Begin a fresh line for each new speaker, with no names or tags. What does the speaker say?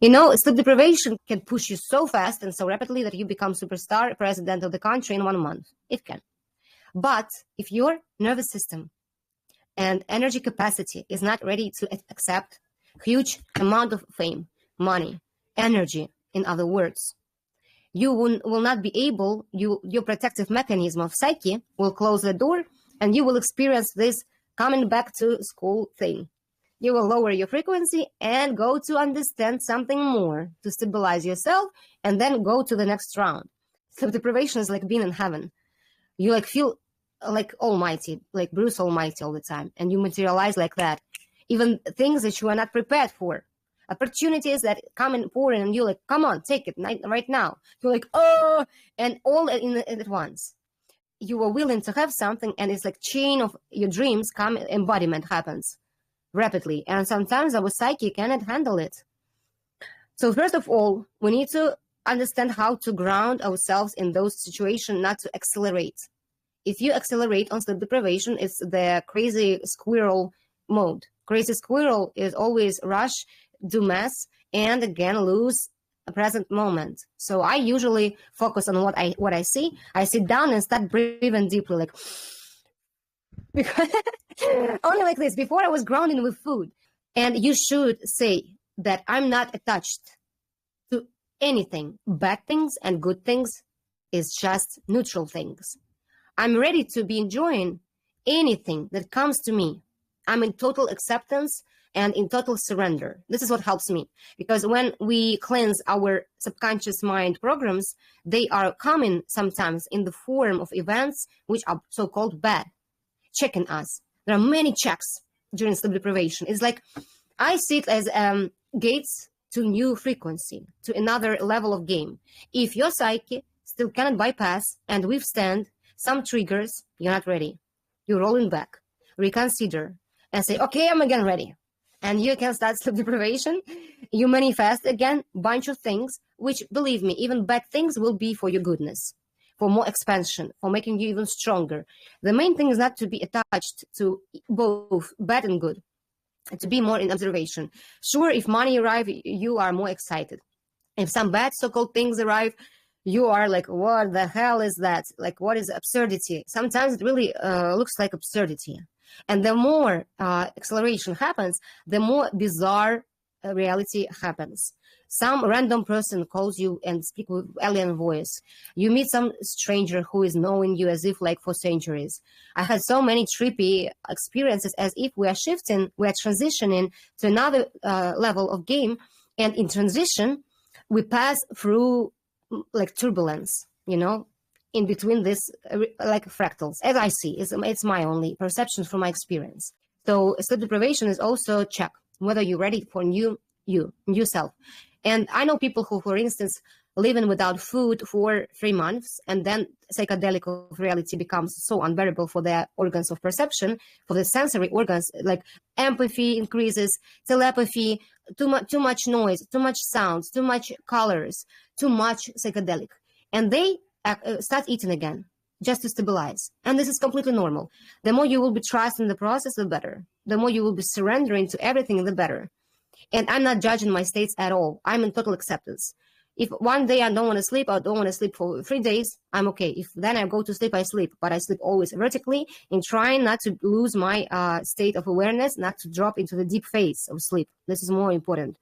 You know, sleep deprivation can push you so fast and so rapidly that you become superstar president of the country in 1 month. It can. But if your nervous system and energy capacity is not ready to accept huge amount of fame, money, energy, in other words, you will not be able, your protective mechanism of psyche will close the door, and you will experience this coming back to school thing. You will lower your frequency and go to understand something more to stabilize yourself, and then go to the next round. Sleep deprivation is like being in heaven. You like feel like almighty, like Bruce Almighty all the time, and you materialize like that. Even things that you are not prepared for, opportunities that come and pour in, and you're like, come on, take it right now. You're like, oh, and all at once. You are willing to have something, and it's like chain of your dreams come, embodiment happens rapidly, and sometimes our psyche cannot handle it. So first of all, we need to understand how to ground ourselves in those situations, not to accelerate. If you accelerate on sleep deprivation, it's the crazy squirrel mode. Crazy squirrel is always rush, do mess, and again lose a present moment. So I usually focus on what I see. I sit down and start breathing deeply, like because only like this. Before I was grounding with food. And you should say that I'm not attached to anything. Bad things and good things is just neutral things. I'm ready to be enjoying anything that comes to me. I'm in total acceptance and in total surrender. This is what helps me. Because when we cleanse our subconscious mind programs, they are coming sometimes in the form of events which are so-called bad, checking us. There are many checks during sleep deprivation. It's like I see it as gates to new frequency, to another level of game. If your psyche still cannot bypass and withstand some triggers, you're not ready. You're rolling back, reconsider, and say, okay, I'm again ready. And you can start sleep deprivation. You manifest again bunch of things, which, believe me, even bad things will be for your goodness, for more expansion, for making you even stronger. The main thing is not to be attached to both bad and good, to be more in observation. Sure, if money arrives, you are more excited. If some bad so-called things arrive, you are like, what the hell is that? Like, what is absurdity? Sometimes it really looks like absurdity. And the more acceleration happens, the more bizarre reality happens. Some random person calls you and speak with alien voice. You meet some stranger who is knowing you as if like for centuries. I had so many trippy experiences as if we are shifting, we are transitioning to another level of game. And in transition, we pass through like turbulence, you know, in between this like fractals, as I see. It's my only perception from my experience. So sleep deprivation is also check whether you're ready for new self. And I know people who, for instance, living without food for 3 months, and then psychedelic of reality becomes so unbearable for their organs of perception, for the sensory organs, like empathy increases, telepathy, too much noise, too much sounds, too much colors, too much psychedelic. And they start eating again just to stabilize. And this is completely normal. The more you will be trusting the process, the better. The more you will be surrendering to everything, the better. And I'm not judging my states at all. I'm in total acceptance. If one day I don't want to sleep, I don't want to sleep for 3 days, I'm okay. If then I go to sleep, I sleep. But I sleep always vertically in trying not to lose my state of awareness, not to drop into the deep phase of sleep. This is more important.